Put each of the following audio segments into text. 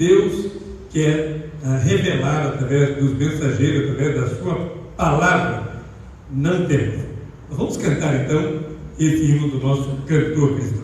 Deus quer revelar através dos mensageiros, através da sua palavra, não temos. Vamos cantar então esse hino do nosso cantor cristão.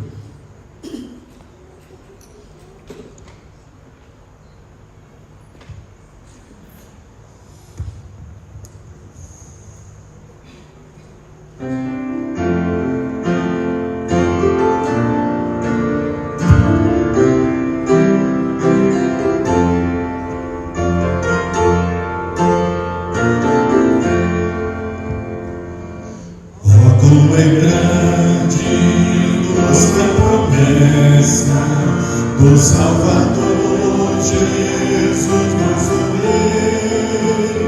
do Salvador Jesus, nosso Rei,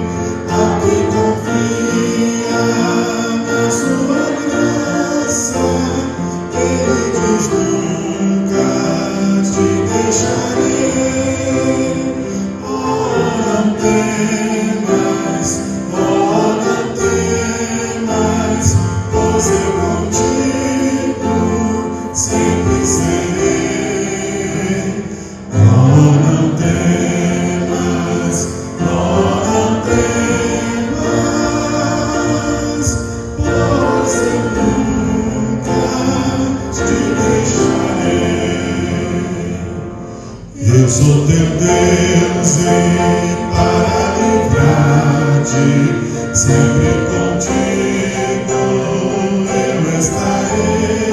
a quem confia na sua graça, Ele diz: nunca te deixarei. Oh, não temas, pois eu contigo sempre serei. Eu sou teu Deus e para livrar-te, sempre contigo eu estarei.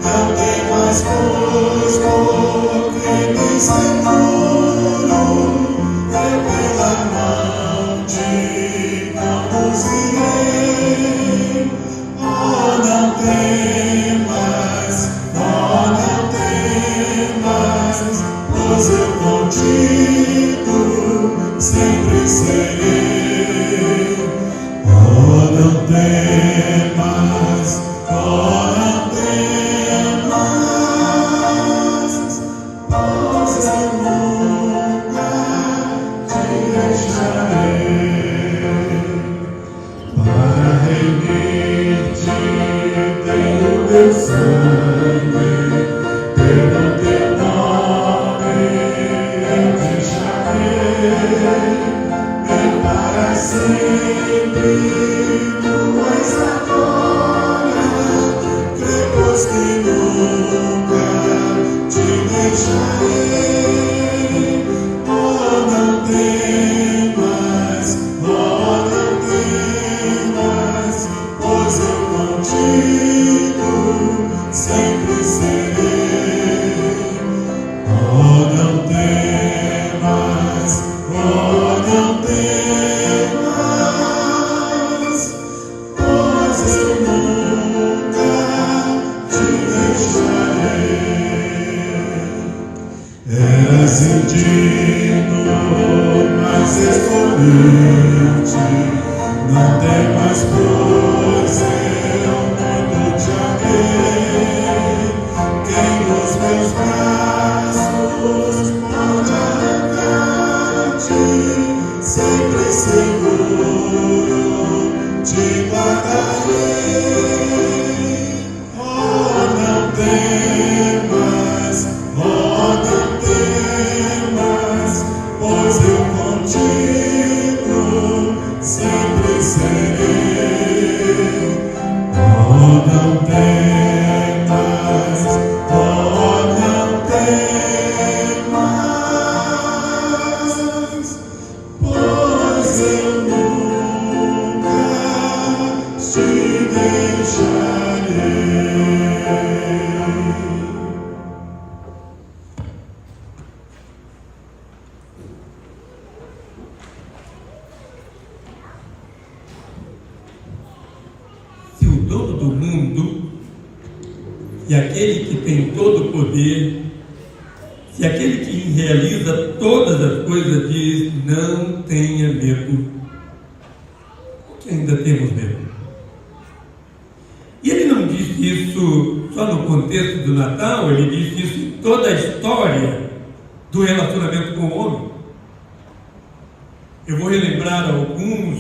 Não temas, pois porque me seguro, eu pela mão te conduzirei. Oh, não temas, pois eu contigo sempre serei. Oh, não temas, pois eu nunca te deixarei. Para remir-te tenho meu sangue, pelo teu nome eu te chamei. Vem para sempre, tu és agora, depois que nunca te deixarei. Oh, não temas, pois eu contigo sempre serei. Oh, não temas, pois eu nunca te deixarei. Eras indigno, mas escolhi-te. Não temas, pois eu muito te amei. Quem nos meus braços pode arrancar-te, sempre seguro te guardarei. Oh, não temas, pois eu contigo sempre serei. Oh, não temas, pois eu nunca te deixarei. Se o dono do mundo, se aquele que tem todo o poder, se aquele que realiza todas as coisas diz: não tenha medo, porque ainda temos medo. E ele não disse isso só no contexto do Natal, ele disse isso em toda a história do relacionamento com o homem. Eu vou relembrar alguns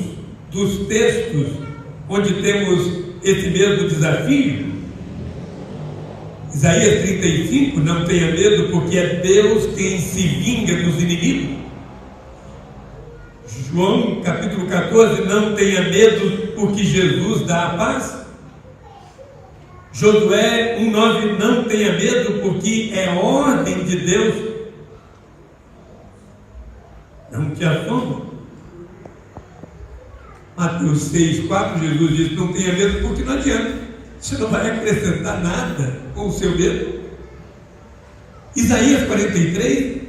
dos textos onde temos esse mesmo desafio. Isaías 35, não tenha medo, porque é Deus quem se vinga dos inimigos. João capítulo 14, não tenha medo, porque Jesus dá a paz. Josué 1,9, não tenha medo, porque é ordem de Deus. Não te assombra. Mateus 6,4, Jesus diz: não tenha medo, porque não adianta, você não vai acrescentar nada com o seu medo. Isaías 43,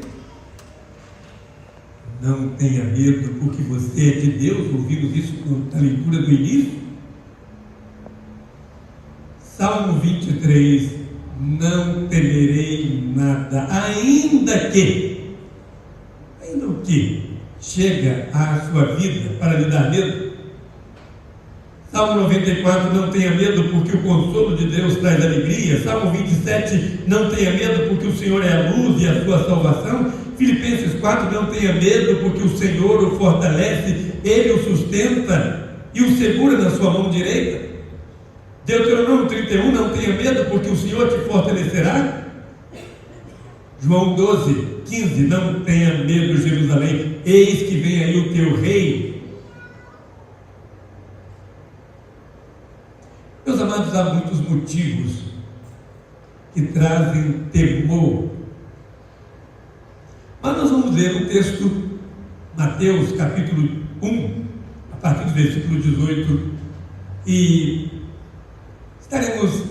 não tenha medo, porque você é de Deus. Ouvimos isso na leitura do início. Salmo 23, não temerei nada, ainda o que chega à sua vida para lhe dar medo. Salmo 94, não tenha medo, porque o consolo de Deus traz alegria. Salmo 27, não tenha medo, porque o Senhor é a luz e a sua salvação. Filipenses 4, não tenha medo, porque o Senhor o fortalece, Ele o sustenta e o segura na sua mão direita. Deuteronômio 31, não tenha medo, porque o Senhor te fortalecerá. João 12, 15, não tenha medo, Jerusalém, eis que vem aí o teu rei. Meus amados, há muitos motivos que trazem temor. Mas nós vamos ler o texto, Mateus capítulo 1, a partir do versículo 18, e estaremos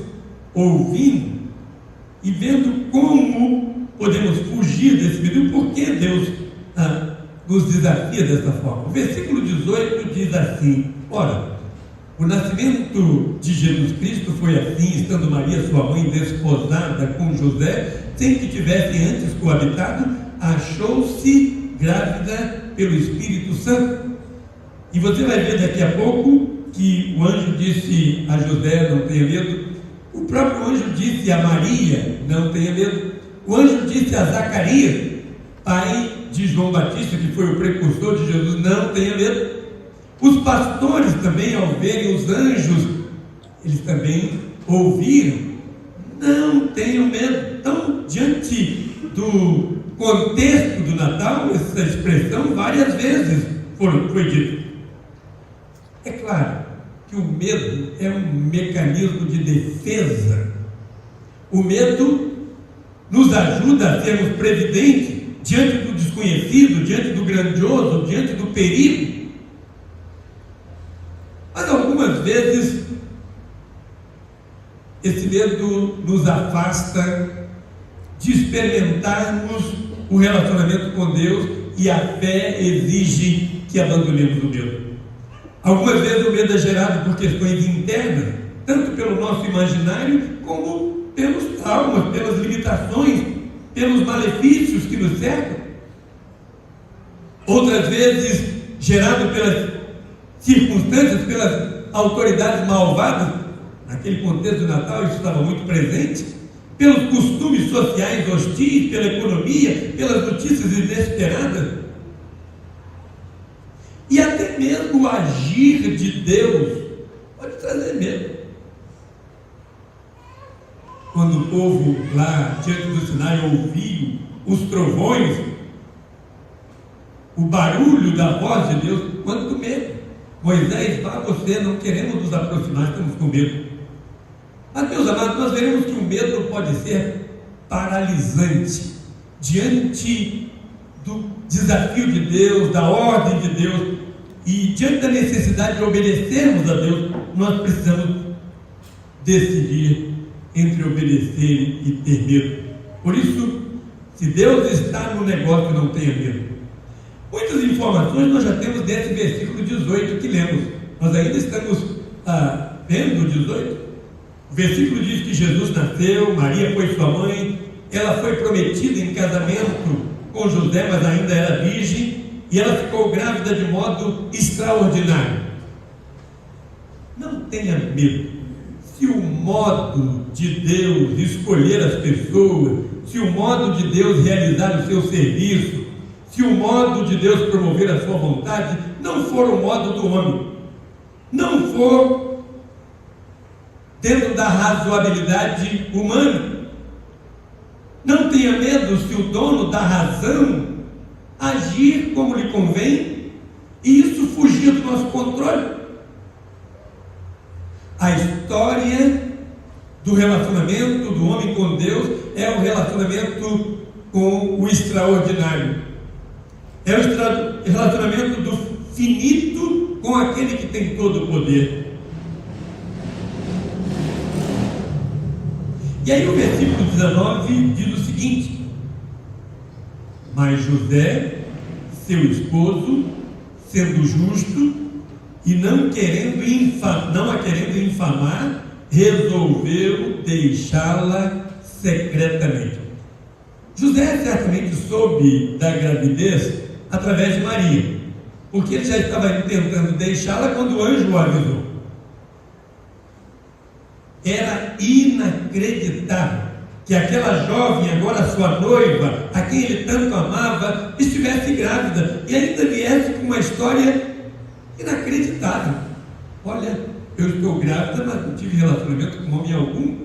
ouvindo e vendo como podemos fugir desse medo e por que Deus nos desafia dessa forma. O versículo 18 diz assim: ora, o nascimento de Jesus Cristo foi assim, estando Maria, sua mãe, desposada com José, sem que tivessem antes coabitado, achou-se grávida pelo Espírito Santo. E você vai ver daqui a pouco que o anjo disse a José: não tenha medo. O próprio anjo disse a Maria: não tenha medo. O anjo disse a Zacarias, pai de João Batista, que foi o precursor de Jesus: não tenha medo. Os pastores também, ao verem os anjos, eles também ouviram: não tenham medo. Então, diante do contexto do Natal, essa expressão várias vezes foi dita. É claro que o medo é um mecanismo de defesa. O medo nos ajuda a sermos previdentes diante do desconhecido, diante do grandioso, diante do perigo. Mas algumas vezes esse medo nos afasta de experimentarmos o relacionamento com Deus, e a fé exige que abandonemos o medo. Algumas vezes o medo é gerado por questões internas, tanto pelo nosso imaginário, como pelos traumas, pelas limitações, pelos malefícios que nos cercam. Outras vezes gerado pelas circunstâncias, pelas autoridades malvadas. Naquele contexto do Natal isso estava muito presente, pelos costumes sociais hostis, pela economia, pelas notícias inesperadas. E até mesmo o agir de Deus pode trazer medo. Quando o povo lá diante do Sinai ouviu os trovões, o barulho da voz de Deus, quanto medo. Moisés fala: você, não queremos nos aproximar, estamos com medo. Mas, meus amados, nós veremos que o medo pode ser paralisante diante do desafio de Deus, da ordem de Deus, e diante da necessidade de obedecermos a Deus. Nós precisamos decidir entre obedecer e ter medo. Por isso, se Deus está no negócio, não tenha medo. Muitas informações nós já temos desse versículo 18 que lemos. Nós ainda estamos vendo o 18. O versículo diz que Jesus nasceu, Maria foi sua mãe, ela foi prometida em casamento com José, mas ainda era virgem, e ela ficou grávida de modo extraordinário. Não tenha medo. Se o modo de Deus escolher as pessoas, se o modo de Deus realizar o seu serviço, se o modo de Deus promover a sua vontade não for o modo do homem, não for dentro da razoabilidade humana, Não tenha medo se o dono da razão agir como lhe convém e isso fugir do nosso controle. A história do relacionamento do homem com Deus é o relacionamento com o extraordinário. É o relacionamento do finito com aquele que tem todo o poder. E aí o versículo 19 diz o seguinte: mas José, seu esposo, sendo justo e não a querendo infamar, resolveu deixá-la secretamente. José certamente soube da gravidez através de Maria, porque ele já estava tentando deixá-la quando o anjo o avisou. Era inacreditável que aquela jovem, agora sua noiva, a quem ele tanto amava, estivesse grávida e ainda viesse com uma história inacreditável. Olha, eu estou grávida, mas não tive relacionamento com homem algum.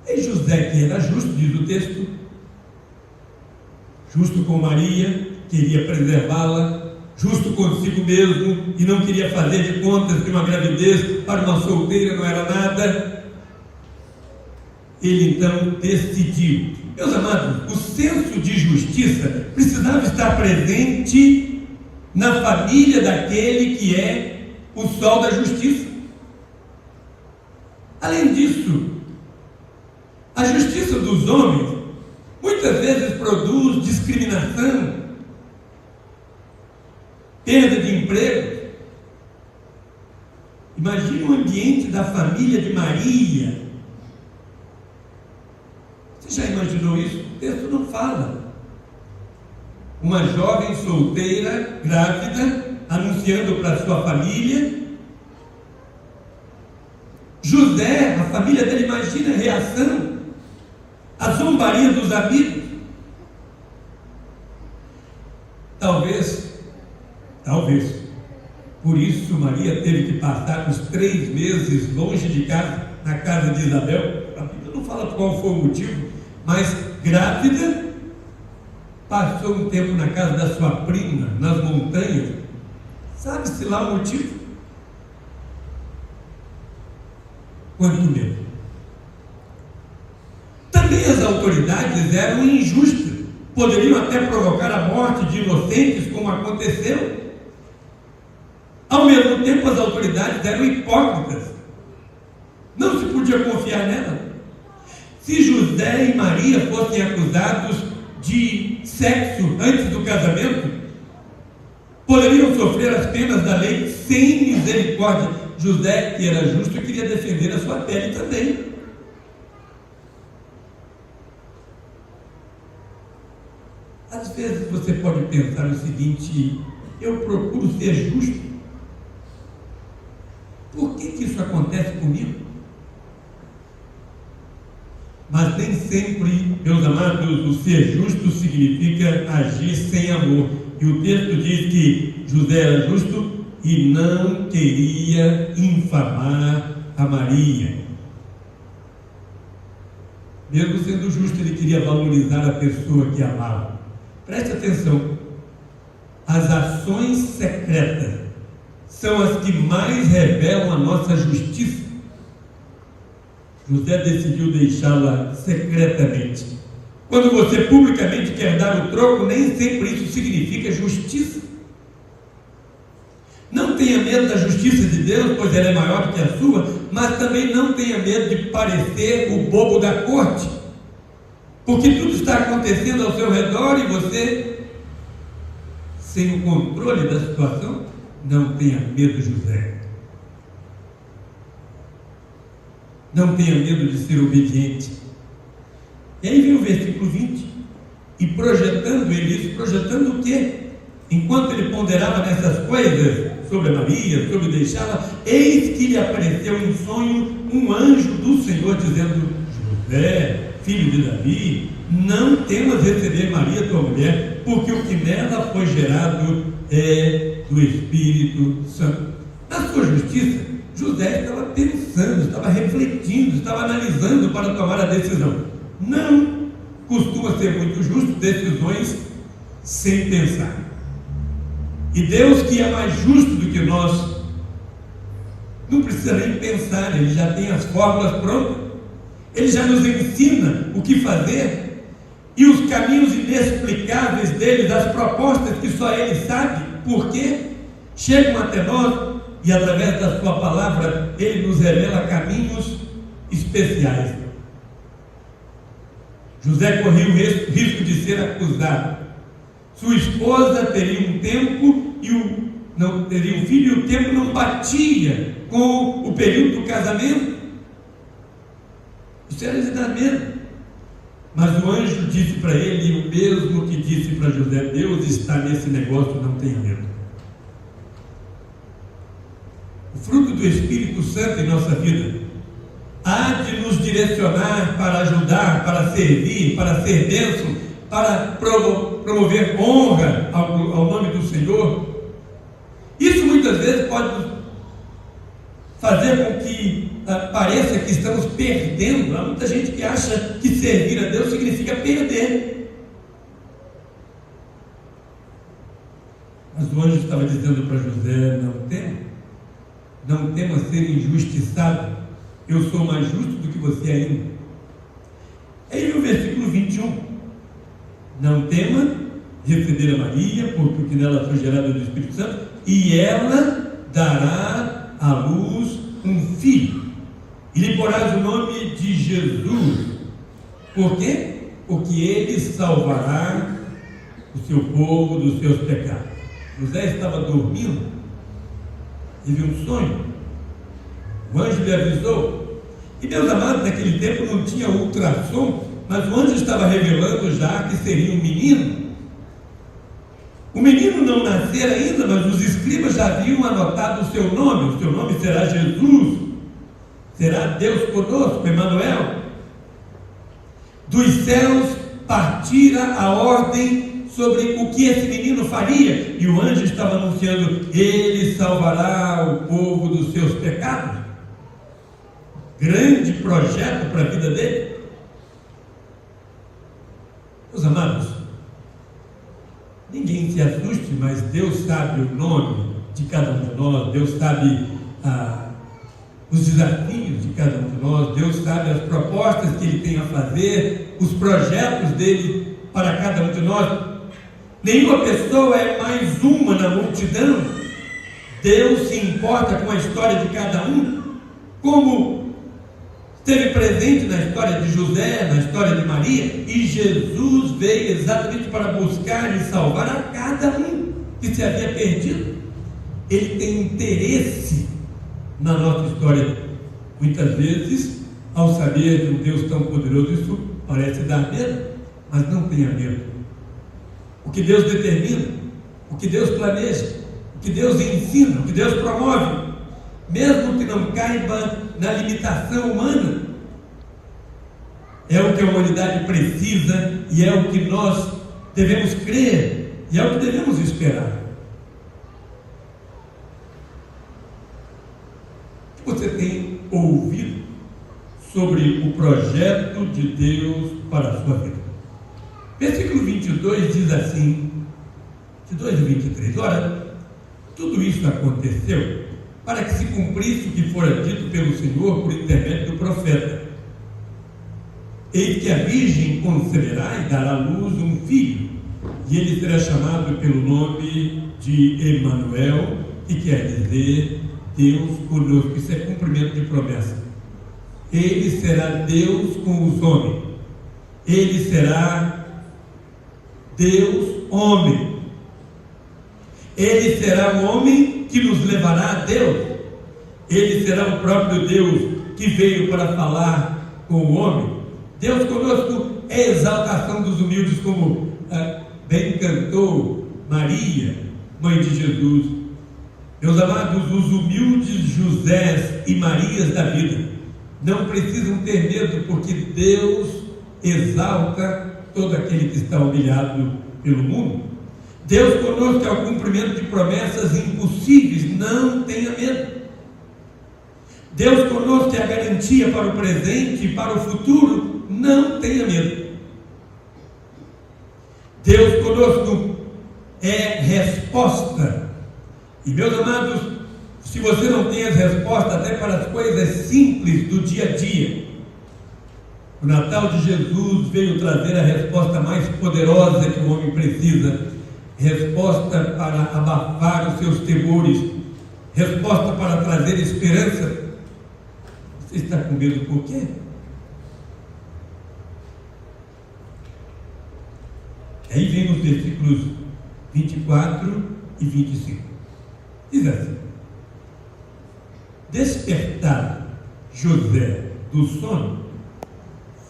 E José, que era justo, diz o texto, justo com Maria, queria preservá-la, justo consigo mesmo e não queria fazer de contas que uma gravidez para uma solteira não era nada. Ele então decidiu. Meus amados, o senso de justiça precisava estar presente na família daquele que é o sol da justiça. Além disso, a justiça dos homens muitas vezes produz discriminação, perda de emprego. Imagine o ambiente da família de Maria. Você já imaginou isso? O texto não fala. Uma jovem solteira, grávida, anunciando para sua família. José, a família dele, imagina a reação, a zombaria dos amigos. Talvez, por isso Maria teve que passar os 3 meses longe de casa, na casa de Isabel. A Bíblia não fala qual foi o motivo, mas grávida, passou um tempo na casa da sua prima, nas montanhas. Sabe-se lá o motivo? Quanto medo. Também as autoridades eram injustas, poderiam até provocar a morte de inocentes, como aconteceu. Ao mesmo tempo, as autoridades eram hipócritas, não se podia confiar nela. Se José e Maria fossem acusados de sexo antes do casamento, poderiam sofrer as penas da lei sem misericórdia. José, que era justo, queria defender a sua pele também. Às vezes você pode pensar o seguinte: eu procuro ser justo, por que isso acontece comigo? Mas nem sempre, meus amados, o ser justo significa agir sem amor. E o texto diz que José era justo e não queria infamar a Maria. Mesmo sendo justo, ele queria valorizar a pessoa que amava. Preste atenção, as ações secretas são as que mais revelam a nossa justiça. José decidiu deixá-la secretamente. Quando você publicamente quer dar o troco, nem sempre isso significa justiça. Não tenha medo da justiça de Deus, pois ela é maior do que a sua, mas também não tenha medo de parecer o bobo da corte, porque tudo está acontecendo ao seu redor e você, sem o controle da situação. Não tenha medo, José. Não tenha medo de ser obediente. E aí vem o versículo 20, e projetando ele isso, projetando o quê? Enquanto ele ponderava nessas coisas, sobre Maria, sobre deixá-la, eis que lhe apareceu em sonho um anjo do Senhor, dizendo: José, filho de Davi, não temas receber Maria, tua mulher, porque o que nela foi gerado é do Espírito Santo. Na sua justiça, José estava pensando, estava refletindo, estava analisando para tomar a decisão. Não costuma ser muito justo decisões sem pensar. E Deus, que é mais justo do que nós, não precisa nem pensar, Ele já tem as fórmulas prontas, Ele já nos ensina o que fazer, e os caminhos inexplicáveis dele, as propostas que só Ele sabe, porque chegam até nós, e através da sua palavra, Ele nos revela caminhos especiais. José corria o risco de ser acusado. Sua esposa teria um tempo não teria um filho, e o tempo não batia com o período do casamento. Isso era de dar medo. Mas o anjo disse para ele o mesmo que disse para José: Deus está nesse negócio, não tenha medo. O fruto do Espírito Santo em nossa vida há de nos direcionar para ajudar, para servir, para ser bênção, para promover honra ao nome do Senhor. Isso muitas vezes pode fazer com que pareça que estamos perdendo. Há muita gente que acha que servir a Deus significa perder. Mas o anjo estava dizendo para José: não tema ser injustiçado, eu sou mais justo do que você ainda. Aí o versículo 21, não tema receber a Maria, porque o que nela foi gerado do Espírito Santo, e ela dará à luz um filho, e lhe porás o nome de Jesus. Por quê? Porque ele salvará o seu povo dos seus pecados. José estava dormindo, teve um sonho, o anjo lhe avisou, e meus amados, naquele tempo não tinha ultrassom, mas o anjo estava revelando já que seria um menino. O menino não nascera ainda, mas os escribas já haviam anotado o seu nome será Jesus, será Deus conosco, Emanuel. Dos céus partira a ordem sobre o que esse menino faria, e o anjo estava anunciando: ele salvará o povo dos seus pecados. Grande projeto para a vida dele. Meus amados, ninguém se assuste, mas Deus sabe o nome de cada um de nós, Deus sabe os desafios de cada um de nós, Deus sabe as propostas que Ele tem a fazer, os projetos dele para cada um de nós. Nenhuma pessoa é mais uma na multidão. Deus se importa com a história de cada um, como esteve presente na história de José, na história de Maria, e Jesus veio exatamente para buscar e salvar a cada um que se havia perdido. Ele tem interesse na nossa história. Muitas vezes, ao saber de um Deus tão poderoso, isso parece dar medo, mas não tenha medo. O que Deus determina, o que Deus planeja, o que Deus ensina, o que Deus promove, mesmo que não caiba na limitação humana, é o que a humanidade precisa, e é o que nós devemos crer, e é o que devemos esperar. O que você tem ouvido sobre o projeto de Deus para a sua vida? Versículo 22 diz assim, 22 e 23, ora, tudo isso aconteceu para que se cumprisse o que fora dito pelo Senhor por intermédio do profeta: eis que a virgem conceberá e dará à luz um filho, e ele será chamado pelo nome de Emanuel, que quer dizer Deus conosco. Isso é cumprimento de promessa. Ele será Deus com os homens, ele será Deus homem, ele será um homem que nos levará a Deus, ele será o próprio Deus que veio para falar com o homem. Deus conosco é a exaltação dos humildes, como bem cantou Maria, mãe de Jesus. Meus amados, os humildes Josés e Marias da vida não precisam ter medo, porque Deus exalta todo aquele que está humilhado pelo mundo. Deus conosco é o cumprimento de promessas impossíveis, não tenha medo. Deus conosco é a garantia para o presente e para o futuro, não tenha medo. Deus conosco é resposta. E meus amados, se você não tem as respostas até para as coisas simples do dia a dia, o Natal de Jesus veio trazer a resposta mais poderosa que o homem precisa, resposta para abafar os seus temores, resposta para trazer esperança. Você está com medo por quê? Aí vem os versículos 24 e 25. Diz assim: despertado José do sono,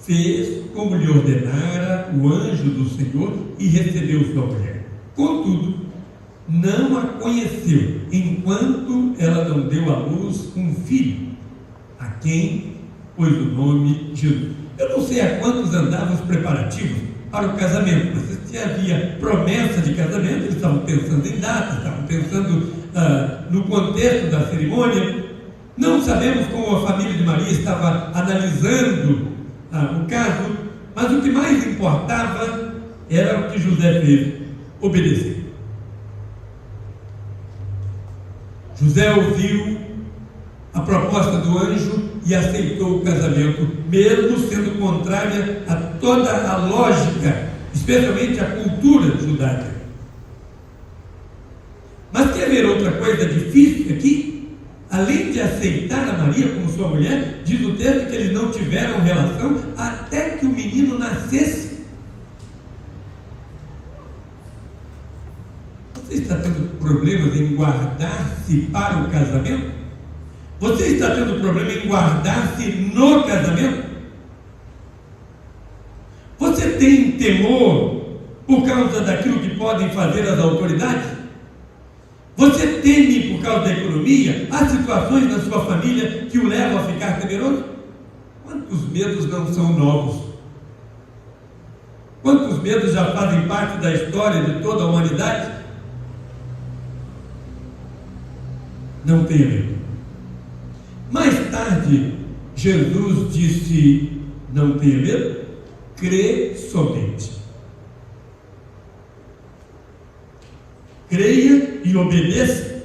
fez como lhe ordenara o anjo do Senhor e recebeu sua mulher. Contudo, não a conheceu, enquanto ela não deu à luz um filho, a quem pôs o nome Jesus. Eu não sei a quantos andavam os preparativos para o casamento, mas se havia promessa de casamento, eles estavam pensando em data, estavam pensando no contexto da cerimônia. Não sabemos como a família de Maria estava analisando o caso, mas o que mais importava era o que José fez: obedecer. José ouviu a proposta do anjo e aceitou o casamento, mesmo sendo contrária a toda a lógica, especialmente a cultura judaica. Mas quer ver outra coisa difícil aqui? Além de aceitar a Maria como sua mulher, diz o texto que eles não tiveram relação até que o menino nascesse. Você está tendo problemas em guardar-se para o casamento? Você está tendo problema em guardar-se no casamento? Você tem temor por causa daquilo que podem fazer as autoridades? Você teme por causa da economia? Há situações na sua família que o levam a ficar temeroso? Quantos medos não são novos? Quantos medos já fazem parte da história de toda a humanidade? Não tenha medo. Mais tarde, Jesus disse: não tenha medo, crê somente. Creia e obedeça.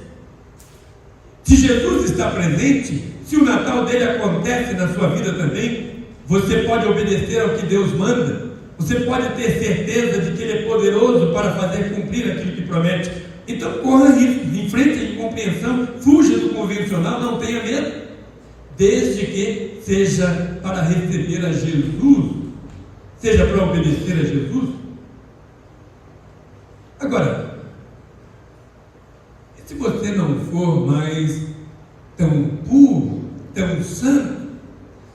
Se Jesus está presente, se o Natal dele acontece na sua vida também, você pode obedecer ao que Deus manda. Você pode ter certeza de que Ele é poderoso para fazer cumprir aquilo que promete. Então corra riscos, enfrente a incompreensão, fuja do convencional, não tenha medo, desde que seja para receber a Jesus, seja para obedecer a Jesus. Agora, se você não for mais tão puro, tão santo,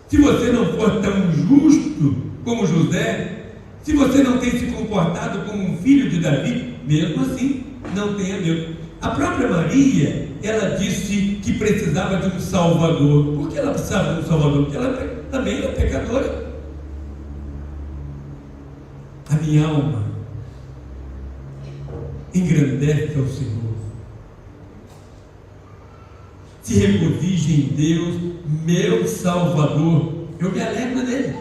se você não for tão justo como José, se você não tem se comportado como um filho de Davi, mesmo assim, não tenha medo. A própria Maria, ela disse que precisava de um Salvador. Por que ela precisava de um Salvador? Porque ela também era pecadora. A minha alma engrandece ao Senhor. Se regozije em Deus, meu Salvador. Eu me alegro nele.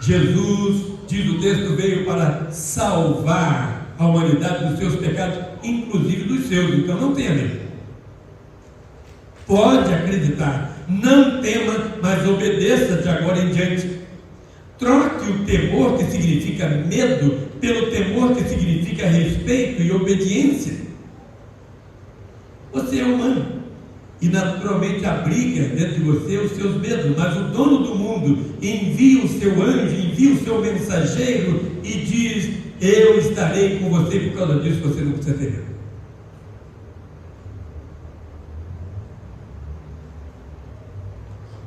Jesus, diz o texto, veio para salvar a humanidade dos seus pecados, inclusive dos seus. Então não tenha medo. Pode acreditar. Não tema, mas obedeça de agora em diante. Troque o temor, que significa medo, pelo temor, que significa respeito e obediência. Você é humano e naturalmente abriga dentro de você os seus medos, mas o dono do mundo envia o seu anjo, envia o seu mensageiro e diz: eu estarei com você. Por causa disso você não precisa ter medo.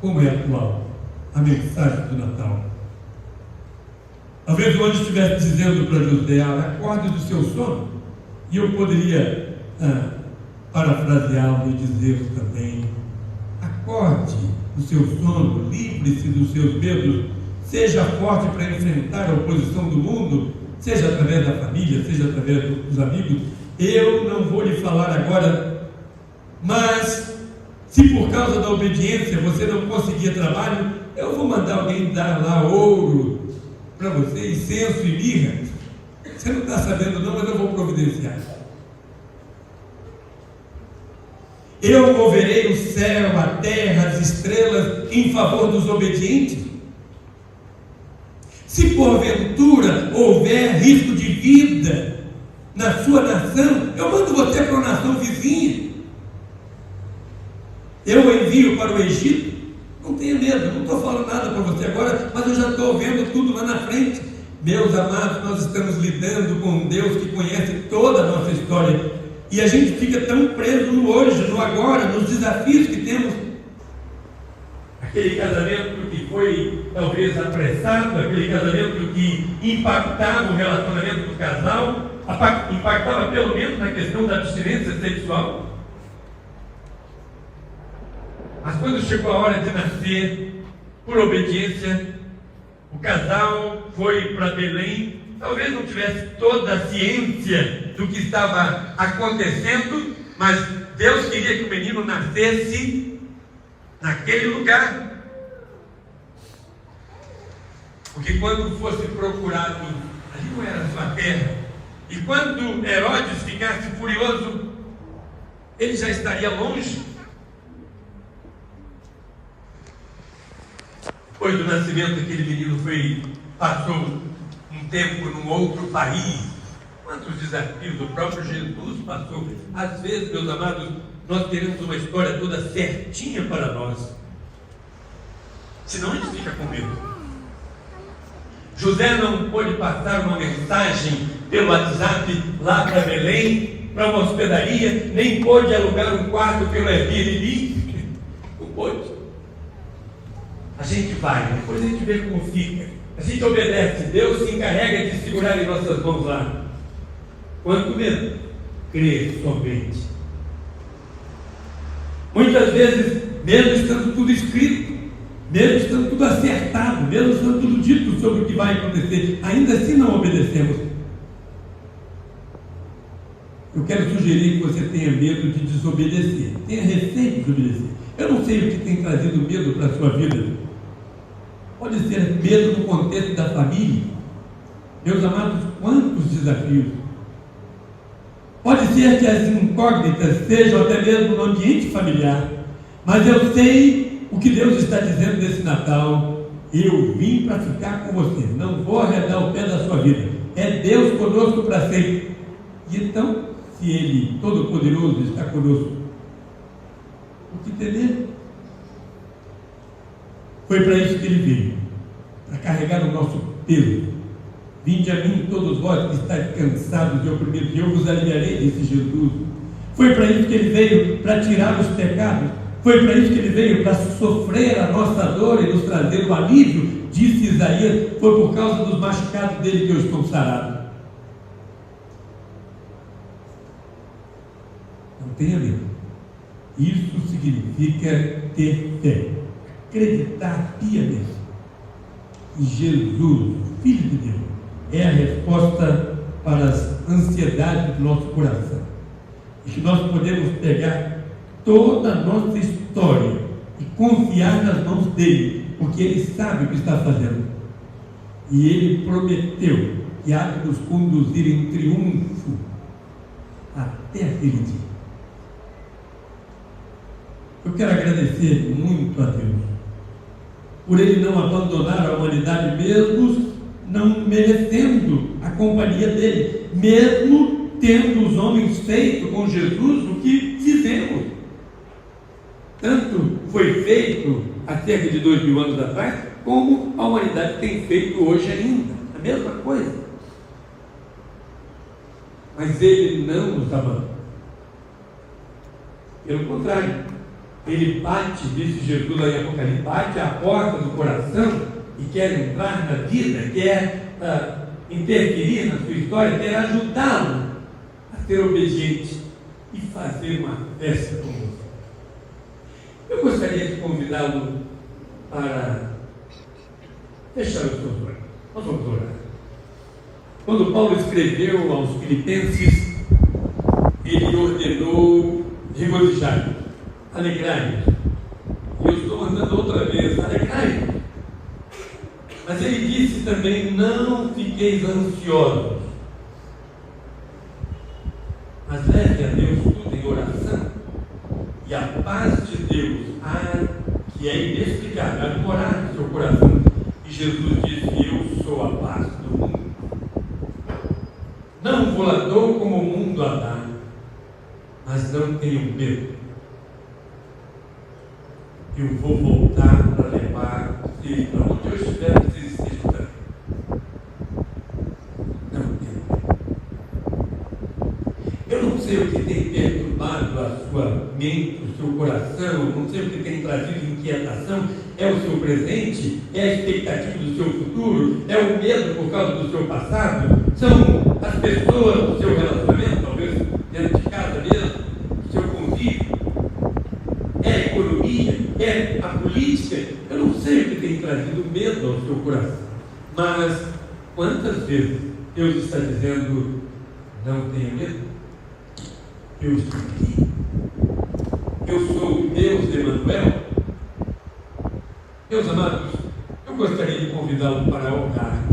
Como é atual a mensagem do Natal? Talvez o anjo estivesse dizendo para José: acorde do seu sono. E eu poderia parafraseá-lo e dizer também: acorde do seu sono, livre-se dos seus medos, seja forte para enfrentar a oposição do mundo, seja através da família, seja através dos amigos. Eu não vou lhe falar agora, mas se por causa da obediência você não conseguir trabalho, eu vou mandar alguém dar lá ouro para você, incenso e mirra. Você não está sabendo não, mas eu vou providenciar. Eu moverei o céu, a terra, as estrelas em favor dos obedientes. Se porventura houver risco de vida na sua nação, eu mando você para uma nação vizinha. Eu envio para o Egito. Não tenha medo, não estou falando nada para você agora, mas eu já estou vendo tudo lá na frente. Meus amados, nós estamos lidando com um Deus que conhece toda a nossa história. E a gente fica tão preso no hoje, no agora, nos desafios que temos. Aquele casamento que foi talvez apressado, aquele casamento que impactava o relacionamento do casal, impactava pelo menos na questão da abstinência sexual. Mas quando chegou a hora de nascer, por obediência, o casal foi para Belém. Talvez não tivesse toda a ciência do que estava acontecendo, mas Deus queria que o menino nascesse naquele lugar. Porque quando fosse procurado, ali não era a sua terra, e quando Herodes ficasse furioso, ele já estaria longe. Depois do nascimento, aquele menino passou um tempo num outro país. Quantos desafios o próprio Jesus passou. Às vezes, meus amados, nós queremos uma história toda certinha para nós, senão a gente fica com medo. José não pôde passar uma mensagem pelo WhatsApp lá para Belém, para uma hospedaria, nem pôde alugar um quarto pelo Airbnb. Não pôde. A gente vai, depois a gente vê como fica. A gente obedece, Deus se encarrega de segurar em nossas mãos lá. Quanto medo? Crer somente. Muitas vezes, mesmo estando tudo escrito, mesmo estando tudo acertado, mesmo estando tudo dito sobre o que vai acontecer, ainda assim não obedecemos. Eu quero sugerir que você tenha medo de desobedecer, tenha receio de desobedecer. Eu não sei o que tem trazido medo para a sua vida. Pode ser medo no contexto da família. Meus amados, quantos desafios. Pode ser que as incógnitas sejam até mesmo no ambiente familiar. Mas eu sei o que Deus está dizendo nesse Natal. Eu vim para ficar com você. Não vou arredar o pé da sua vida. É Deus conosco para sempre. E então, se Ele, Todo-Poderoso, está conosco, o que temer? Foi para isso que Ele veio, para carregar o nosso peso. Vinde a mim todos vós que estáis cansados e oprimidos, e eu vos aliviarei, disse Jesus. Foi para isso que Ele veio, para tirar os pecados. Foi para isso que Ele veio, para sofrer a nossa dor e nos trazer o alívio, disse Isaías. Foi por causa dos machucados dele que eu estou sarado. Não tenha medo. Isso significa ter fé. Acreditar piamente que Jesus, Filho de Deus, é a resposta para as ansiedades do nosso coração. E que nós podemos pegar toda a nossa história e confiar nas mãos dele, porque ele sabe o que está fazendo. E ele prometeu que há de nos conduzir em triunfo até aquele dia. Eu quero agradecer muito a Deus por Ele não abandonar a humanidade, mesmo não merecendo a companhia dele, mesmo tendo os homens feito com Jesus o que fizemos. Tanto foi feito há cerca de 2000 anos atrás, como a humanidade tem feito hoje ainda, a mesma coisa. Mas Ele não nos abandona. Pelo contrário, Ele bate, disse Jesus lá em Apocalipse, bate à porta do coração e quer entrar na vida, quer interferir na sua história, quer ajudá-lo a ser obediente e fazer uma festa com você. Eu gostaria de convidá-lo para fechar os seus olhos. Nós vamos orar. Quando Paulo escreveu aos Filipenses, ele ordenou regozijar, alegrai-vos. E eu estou mandando outra vez, alegrai-vos. Mas ele disse também, não fiqueis ansiosos, mas leve a Deus tudo em oração, e a paz de Deus, que é inexplicável, há de morar no seu coração. E Jesus disse, eu sou a paz do mundo. Não vou lá dou como o mundo a dá, mas não tenho medo. Eu vou voltar para levar vocês para onde eu estiver, vocês estejam também. Não tenho medo. Eu não sei o que tem perturbado a sua mente, o seu coração, não sei o que tem trazido inquietação. É o seu presente? É a expectativa do seu futuro? É o medo por causa do seu passado? São as pessoas do seu relacionamento, talvez dentro de casa mesmo, do seu convívio? É a economia? É a política? Eu não sei o que tem trazido medo ao seu coração. Mas quantas vezes Deus está dizendo, não tenha medo? Eu estou aqui. Eu sou o Deus de Emanuel. Meus amados, eu gostaria de convidá-lo para orar.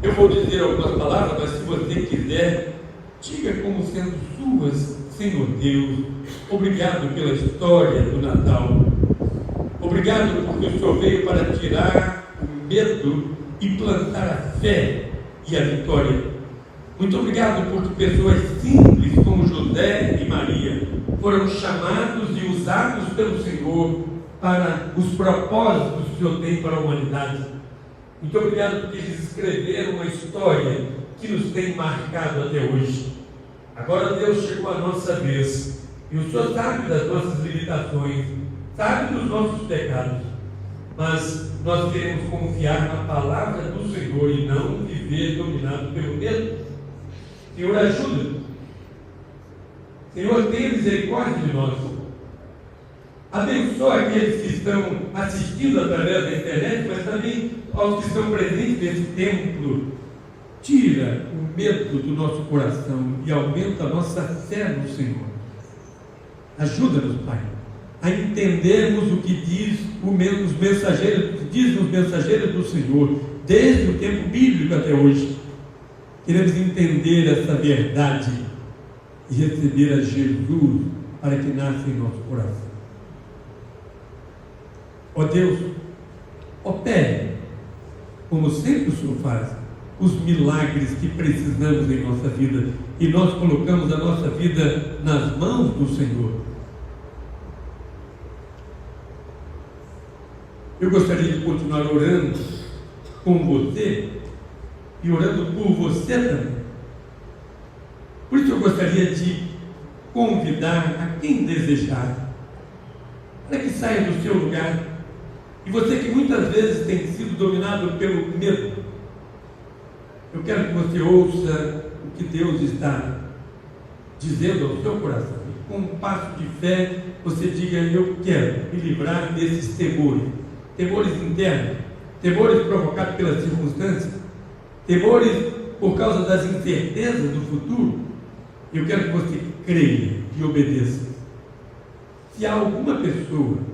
Eu vou dizer algumas palavras, mas se você quiser, diga como sendo suas. Senhor Deus, obrigado pela história do Natal. Obrigado porque o Senhor veio para tirar o medo e plantar a fé e a vitória. Muito obrigado porque pessoas simples como José e Maria foram chamados e usados pelo Senhor para os propósitos que o Senhor tem para a humanidade. Muito obrigado porque eles escreveram uma história que nos tem marcado até hoje. Agora Deus chegou a nossa vez e o Senhor sabe das nossas limitações, sabe dos nossos pecados, mas nós queremos confiar na palavra do Senhor e não viver dominado pelo medo. Senhor, ajuda. Senhor, tenha misericórdia de nós. Abençoa aqueles que estão assistindo através da internet, mas também aos que estão presentes nesse templo. Tira o medo do nosso coração e aumenta a nossa fé no Senhor. Ajuda-nos, Pai, a entendermos o que diz os mensageiros do Senhor, desde o tempo bíblico até hoje. Queremos entender essa verdade e receber a Jesus para que nasça em nosso coração. Ó Deus, opere, como sempre o Senhor faz, os milagres que precisamos em nossa vida, e nós colocamos a nossa vida nas mãos do Senhor. Eu gostaria de continuar orando com você e orando por você também. Por isso eu gostaria de convidar a quem desejar para que saia do seu lugar. E você que muitas vezes tem sido dominado pelo medo, eu quero que você ouça o que Deus está dizendo ao seu coração. E com um passo de fé, você diga, eu quero me livrar desses temores. Temores internos, temores provocados pelas circunstâncias, temores por causa das incertezas do futuro. Eu quero que você creia e obedeça. Se há alguma pessoa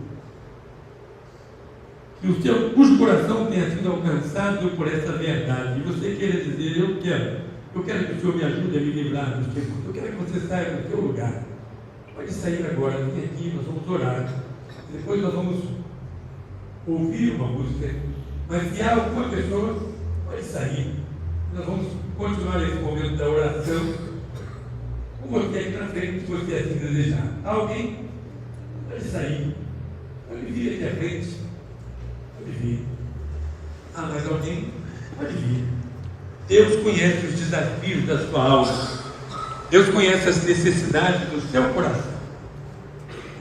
cujo coração tenha sido alcançado por essa verdade, e você queira dizer, eu quero que o Senhor me ajude a me livrar dos temores, eu quero que você saia do seu lugar. Pode sair agora, vem aqui, nós vamos orar. Depois nós vamos ouvir uma música. Mas se há alguma pessoa, pode sair. Nós vamos continuar esse momento da oração com você aqui na frente, se você assim desejar. Alguém? Pode sair. Pode vir aqui à frente. Pode vir. Mais alguém? Pode vir. Deus conhece os desafios da sua alma. Deus conhece as necessidades do seu coração.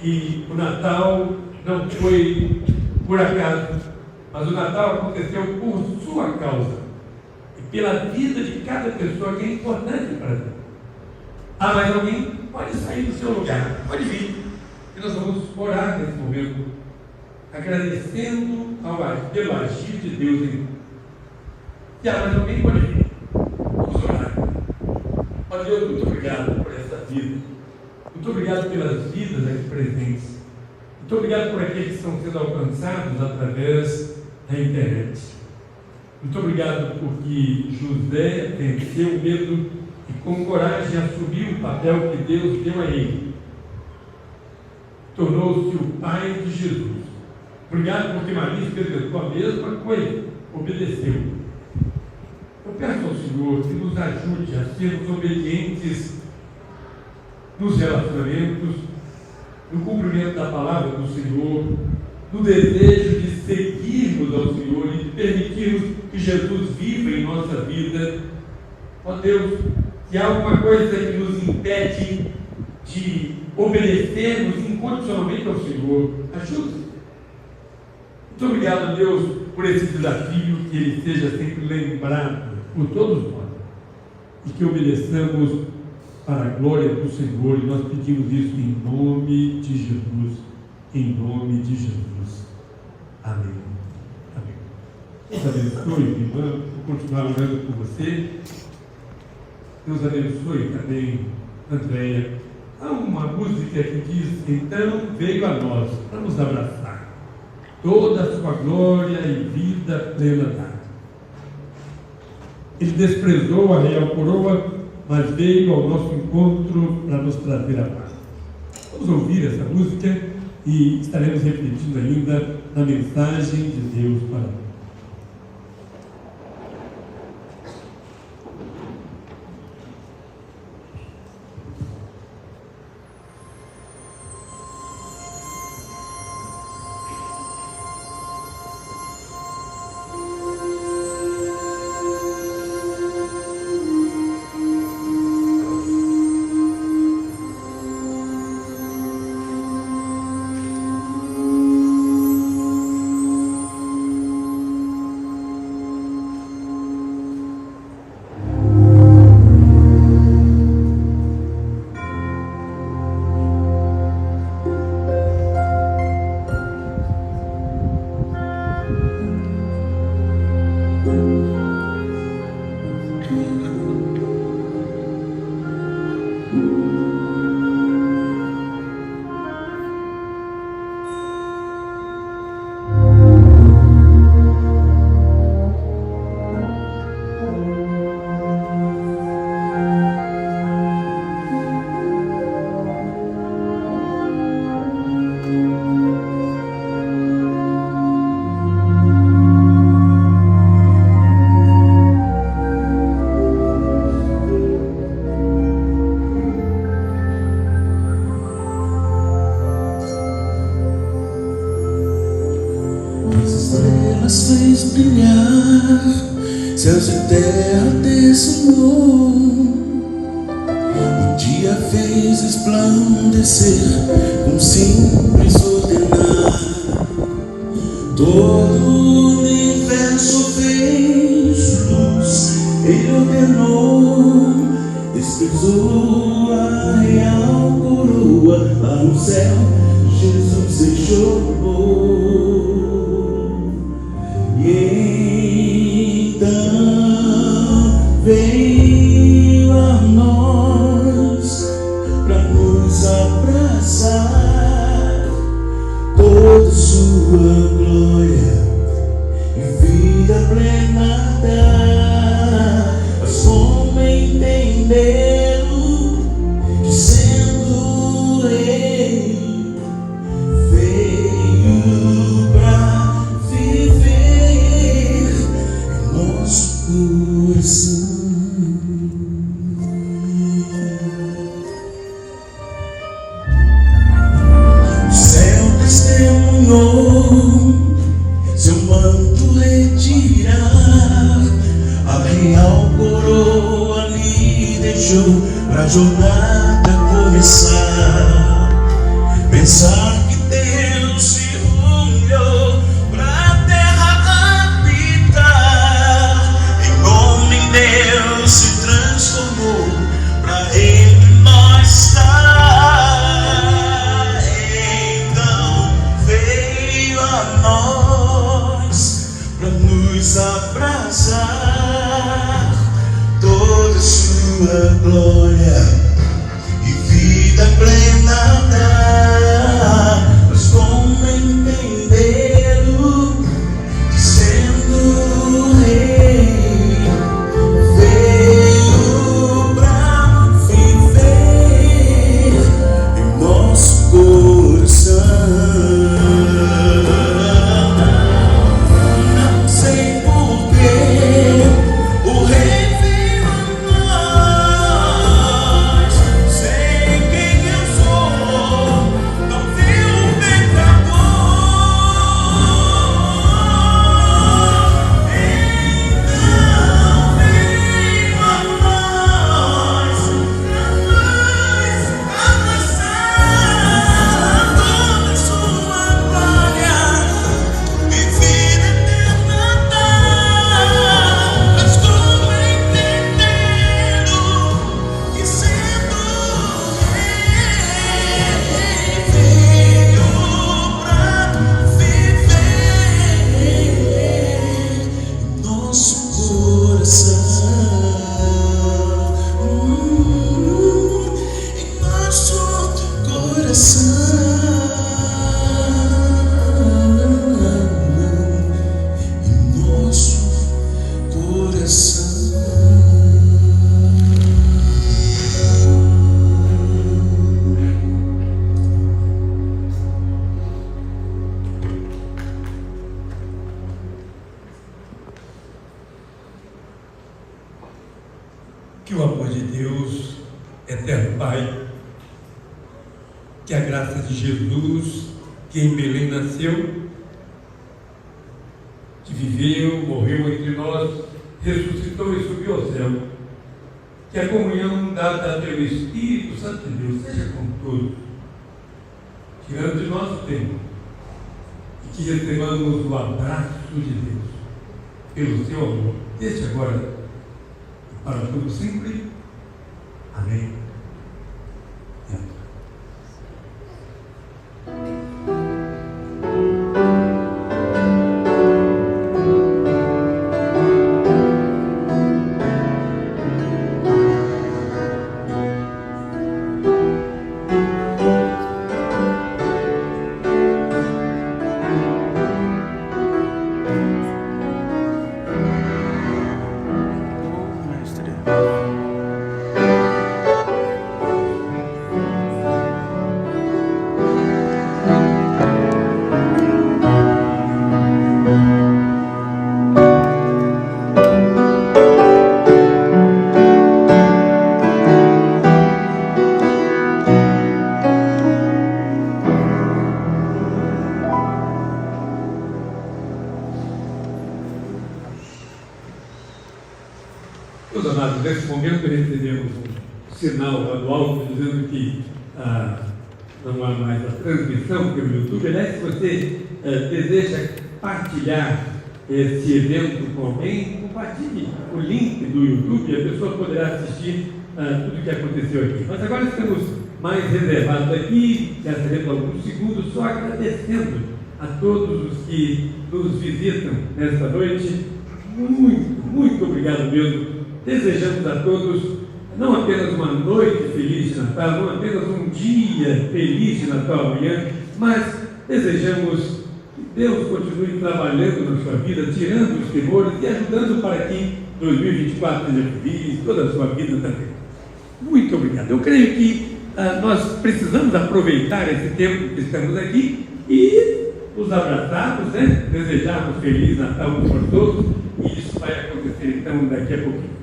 E o Natal não foi por acaso, mas o Natal aconteceu por sua causa e pela vida de cada pessoa que é importante para Deus. Mais alguém? Pode sair do seu lugar, pode vir. E nós vamos orar nesse momento, agradecendo pelo agir de Deus em nós. Se há mais alguém, pode vir. Ó Deus, muito obrigado por essa vida. Muito obrigado pelas vidas aqui presentes. Muito obrigado por aqueles que estão sendo alcançados através da internet. Muito obrigado porque José venceu o medo e com coragem assumiu o papel que Deus deu a ele. Tornou-se o pai de Jesus. Obrigado porque Maria experimentou a mesma coisa, obedeceu. Eu peço ao Senhor que nos ajude a sermos obedientes nos relacionamentos, no cumprimento da palavra do Senhor, no desejo de seguirmos ao Senhor e de permitirmos que Jesus viva em nossa vida. Ó Deus, se há alguma coisa que nos impede de obedecermos incondicionalmente ao Senhor, ajuda. Muito obrigado, Deus, por esse desafio, que ele seja sempre lembrado por todos nós e que obedeçamos para a glória do Senhor, e nós pedimos isso em nome de Jesus, em nome de Jesus. Amém. Amém. Deus abençoe, irmã, vou continuar orando por você. Deus abençoe também, Andréia. Há uma música que diz: então veio a nós para nos abraçar, toda a sua glória e vida plena dada. Ele desprezou a real coroa, mas veio ao nosso encontro para nos trazer a paz. Vamos ouvir essa música e estaremos refletindo ainda na mensagem de Deus para nós. Fez brilhar, céus e terra descenhou. O dia fez resplandecer com simples ordenar. Todo o universo fez luz, ele ordenou, desprezou a real coroa. Lá no céu Jesus deixou. Então veio a nós para nos abraçar, toda sua glória e vida plena dar. Mas como entendê-lo, que sendo Rei veio para viver nosso coração. O céu testemunhou, seu manto retirar, a real coroa lhe deixou pra jornada começar. Pensar que Deus se humilhou pra terra habitar, em homem Deus se transformou pra entre nós estar. Então veio a nós pra nos abraçar, toda sua sua glória e vida plena dá. Mas como entender-o, que sendo rei veio pra viver em nosso coração. Não sei porquê o rei veio a nós. Sei quem eu sou, não viu o pecador. Então veio a nós, abraçar toda sua glória e vida eterna dá. Mas como entender-o, que sendo rei veio pra viver em nosso coração. Em nosso coração. Em nosso coração. Que o amor de Deus, eterno Pai, que a graça de Jesus, que em Belém nasceu, que viveu, morreu entre nós, ressuscitou e subiu ao céu, que a comunhão dada pelo Espírito Santo de Deus seja com todos, tirando de nós o tempo, e que recebamos o abraço de Deus, pelo seu amor, desde agora para tudo sempre. Amém. Meus amados, nesse momento recebemos um sinal lá do alto dizendo que não há mais a transmissão pelo YouTube. Aliás, se você deseja partilhar esse evento com alguém, compartilhe o link do YouTube, a pessoa poderá assistir tudo o que aconteceu aqui. Nós agora estamos mais reservados aqui, já teremos alguns segundos, só agradecendo a todos os que nos visitam nesta noite. Muito obrigado mesmo. Desejamos a todos não apenas uma noite feliz de Natal, não apenas um dia feliz de Natal amanhã, mas desejamos que Deus continue trabalhando na sua vida, tirando os temores e ajudando para que 2024 seja feliz, toda a sua vida também. Muito obrigado. Eu creio que nós precisamos aproveitar esse tempo que estamos aqui e os abraçarmos, né? Desejarmos Feliz Natal uns por todos, e isso vai acontecer então daqui a pouquinho.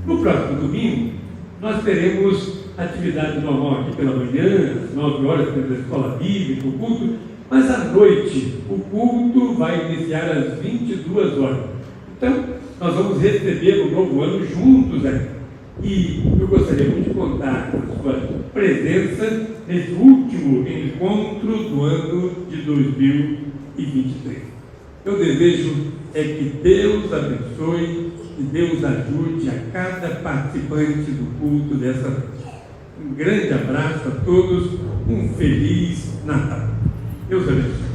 No próximo domingo, nós teremos atividade normal aqui pela manhã, às 9 horas, temos a escola bíblica, o culto, mas à noite o culto vai iniciar às 22 horas. Então, nós vamos receber o novo ano juntos aqui. E eu gostaria muito de contar com a sua presença nesse último encontro do ano de 2023. Eu desejo que Deus abençoe, que Deus ajude a cada participante do culto dessa noite. Um grande abraço a todos, um Feliz Natal. Deus abençoe.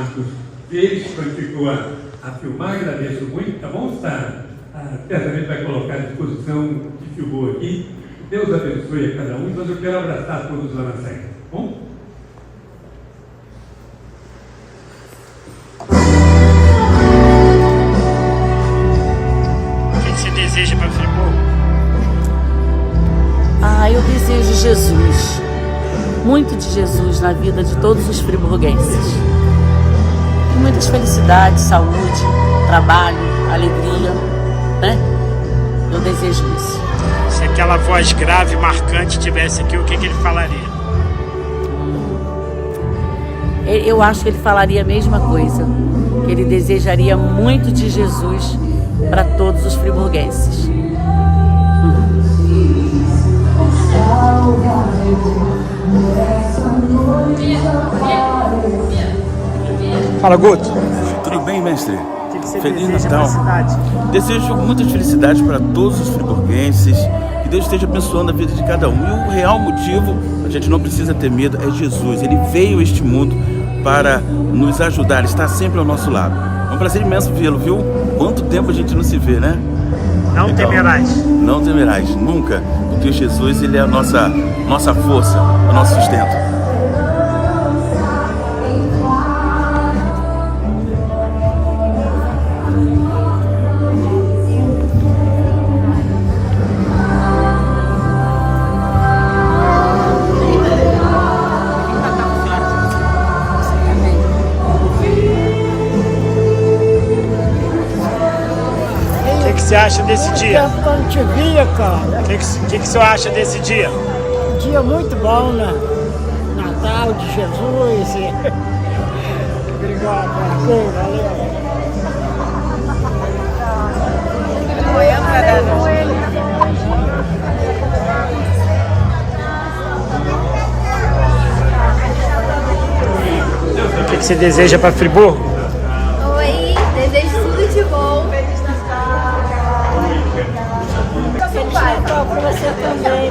Marcos, eles ficou a filmar, agradeço muito, tá bom? Certamente vai colocar à disposição que filmou aqui. Deus abençoe a cada um, mas eu quero abraçar todos lá na saída, tá bom? O que você deseja para Friburgo? Eu desejo Jesus, muito de Jesus na vida de todos os friburguenses. E muitas felicidades, saúde, trabalho, alegria, né? Eu desejo isso. Se aquela voz grave, marcante tivesse aqui, o que ele falaria? Eu acho que ele falaria a mesma coisa, que ele desejaria muito de Jesus para todos os friburguenses. Fala, Guto. Tudo bem, mestre? O que você Feliz deseja Natal. para a cidade? Desejo muitas felicidades para todos os friburguenses, que Deus esteja abençoando a vida de cada um. E o real motivo, a gente não precisa ter medo, é Jesus. Ele veio a este mundo para nos ajudar, está sempre ao nosso lado. É um prazer imenso vê-lo, viu? Quanto tempo a gente não se vê, né? Não temerás. Não temerás, nunca, porque Jesus, ele é a nossa força, o nosso sustento. O que você acha desse dia? Quando te via, cara, O que o senhor acha desse dia? dia muito bom, né? Natal de Jesus. Obrigado, Marcos, valeu. O que você deseja para Friburgo? Oi, desejo tudo de bom. Feliz Natal. Feliz Natal pra você também,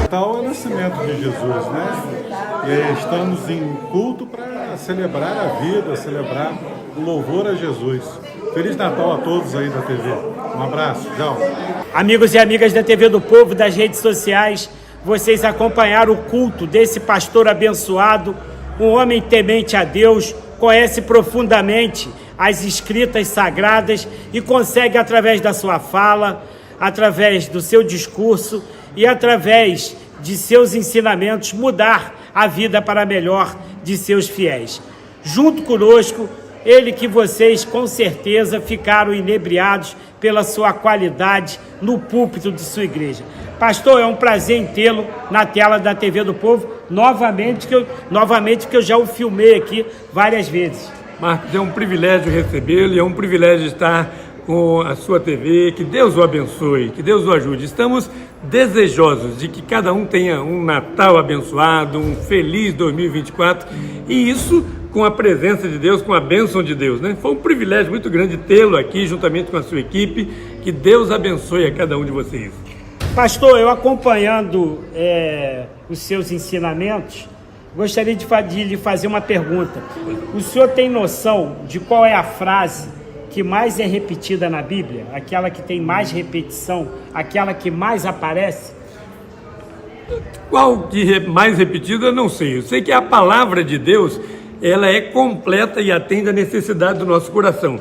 Natal é o nascimento de Jesus, né? E estamos em culto para celebrar a vida, celebrar o louvor a Jesus. Feliz Natal a todos aí da TV. Um abraço, tchau. Amigos e amigas da TV do Povo, das redes sociais, vocês acompanharam o culto desse pastor abençoado, um homem temente a Deus, conhece profundamente as escritas sagradas e consegue, através da sua fala, através do seu discurso, e, através de seus ensinamentos, mudar a vida para melhor de seus fiéis. Junto conosco, ele que vocês com certeza ficaram inebriados pela sua qualidade no púlpito de sua igreja. Pastor, é um prazer em tê-lo na tela da TV do Povo, novamente que eu já o filmei aqui várias vezes. Marcos, é um privilégio recebê-lo e é um privilégio estar com a sua TV. Que Deus o abençoe, que Deus o ajude. Estamos desejosos de que cada um tenha um Natal abençoado, um feliz 2024, e isso com a presença de Deus, com a bênção de Deus, né? Foi um privilégio muito grande tê-lo aqui juntamente com a sua equipe. Que Deus abençoe a cada um de vocês. Pastor, eu acompanhando os seus ensinamentos, gostaria de lhe fazer uma pergunta. O senhor tem noção de qual é a frase que mais é repetida na Bíblia? Aquela que tem mais repetição? Aquela que mais aparece? Qual que é mais repetida, eu não sei. Eu sei que a palavra de Deus, ela é completa e atende à necessidade do nosso coração.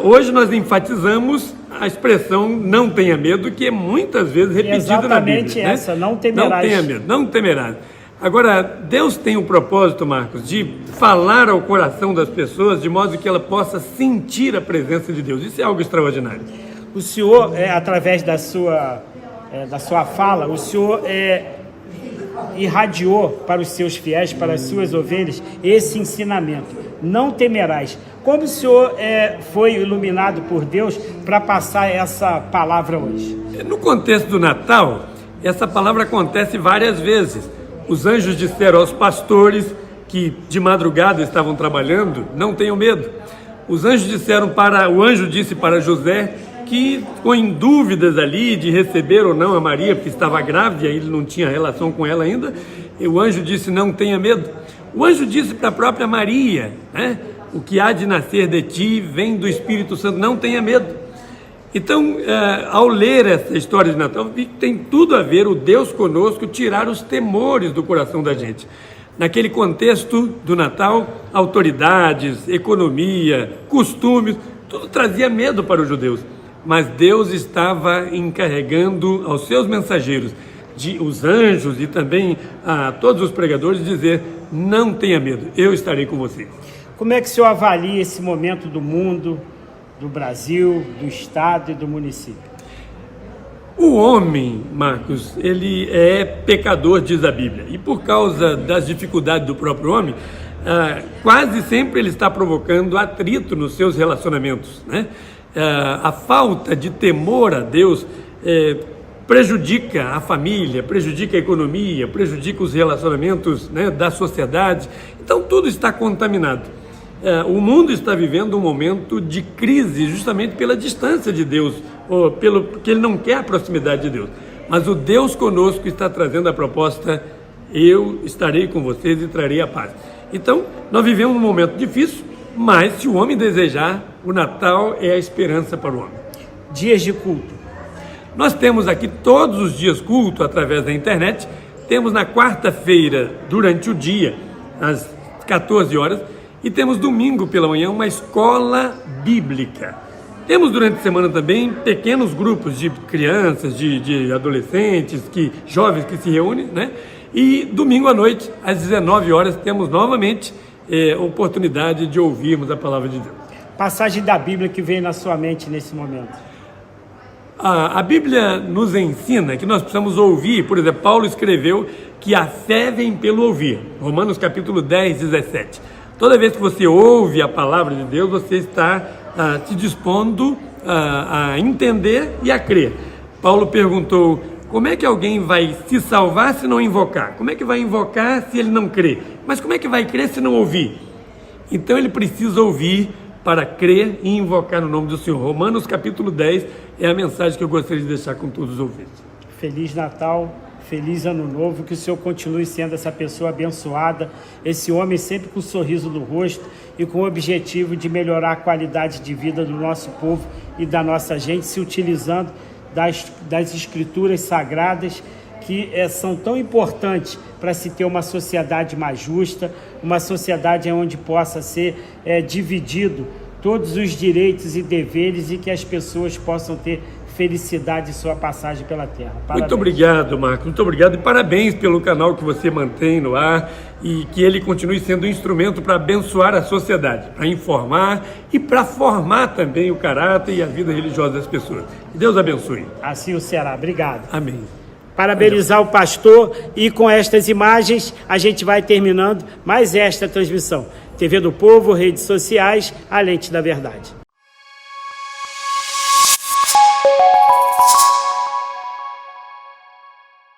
Hoje nós enfatizamos a expressão não tenha medo, que é muitas vezes repetida na Bíblia. Exatamente essa, né? Não temerás. Não tenha medo, não temerás. Agora, Deus tem o propósito, Marcos, de falar ao coração das pessoas de modo que ela possa sentir a presença de Deus. Isso é algo extraordinário. O senhor, através da sua fala, o senhor irradiou para os seus fiéis, para as suas ovelhas, esse ensinamento. Não temerás. Como o senhor foi iluminado por Deus para passar essa palavra hoje? No contexto do Natal, essa palavra acontece várias vezes. Os anjos disseram aos pastores que de madrugada estavam trabalhando, não tenham medo. O anjo disse para José que ficou em dúvidas ali de receber ou não a Maria, porque estava grávida e ele não tinha relação com ela ainda. E o anjo disse, não tenha medo. O anjo disse para a própria Maria, né? O que há de nascer de ti vem do Espírito Santo, não tenha medo. Então, ao ler essa história de Natal, tem tudo a ver o Deus conosco tirar os temores do coração da gente. Naquele contexto do Natal, autoridades, economia, costumes, tudo trazia medo para os judeus. Mas Deus estava encarregando aos seus mensageiros, os anjos e também a todos os pregadores, dizer, não tenha medo, eu estarei com vocês. Como é que o senhor avalia esse momento do mundo, do Brasil, do Estado e do município? O homem, Marcos, ele é pecador, diz a Bíblia, e por causa das dificuldades do próprio homem, quase sempre ele está provocando atrito nos seus relacionamentos, né? A falta de temor a Deus prejudica a família, prejudica a economia, prejudica os relacionamentos, né, da sociedade. Então tudo está contaminado. O mundo está vivendo um momento de crise justamente pela distância de Deus, ou porque ele não quer a proximidade de Deus. Mas o Deus conosco está trazendo a proposta, eu estarei com vocês e trarei a paz. Então, nós vivemos um momento difícil, mas se o homem desejar, o Natal é a esperança para o homem. Dias de culto. Nós temos aqui todos os dias culto através da internet. Temos na quarta-feira, durante o dia, às 14 horas, e temos domingo pela manhã uma escola bíblica. Temos durante a semana também pequenos grupos de crianças, de adolescentes, jovens que se reúnem, né? E domingo à noite, às 19 horas, temos novamente oportunidade de ouvirmos a palavra de Deus. Passagem da Bíblia que vem na sua mente nesse momento. A Bíblia nos ensina que nós precisamos ouvir. Por exemplo, Paulo escreveu que a fé vem pelo ouvir. Romanos capítulo 10, 17. Toda vez que você ouve a palavra de Deus, você está se dispondo a entender e a crer. Paulo perguntou, como é que alguém vai se salvar se não invocar? Como é que vai invocar se ele não crê? Mas como é que vai crer se não ouvir? Então ele precisa ouvir para crer e invocar no nome do Senhor. Romanos capítulo 10 é a mensagem que eu gostaria de deixar com todos os ouvintes. Feliz Natal, feliz Ano Novo, que o Senhor continue sendo essa pessoa abençoada, esse homem sempre com um sorriso no rosto e com o objetivo de melhorar a qualidade de vida do nosso povo e da nossa gente, se utilizando das escrituras sagradas que são tão importantes para se ter uma sociedade mais justa, uma sociedade onde possa ser dividido todos os direitos e deveres e que as pessoas possam ter felicidade em sua passagem pela Terra. Parabéns. Muito obrigado, Marcos. Muito obrigado e parabéns pelo canal que você mantém no ar e que ele continue sendo um instrumento para abençoar a sociedade, para informar e para formar também o caráter e a vida religiosa das pessoas. Que Deus abençoe. Assim o será. Obrigado. Amém. Parabenizar o pastor e com estas imagens a gente vai terminando mais esta transmissão. TV do Povo, redes sociais, a lente da verdade.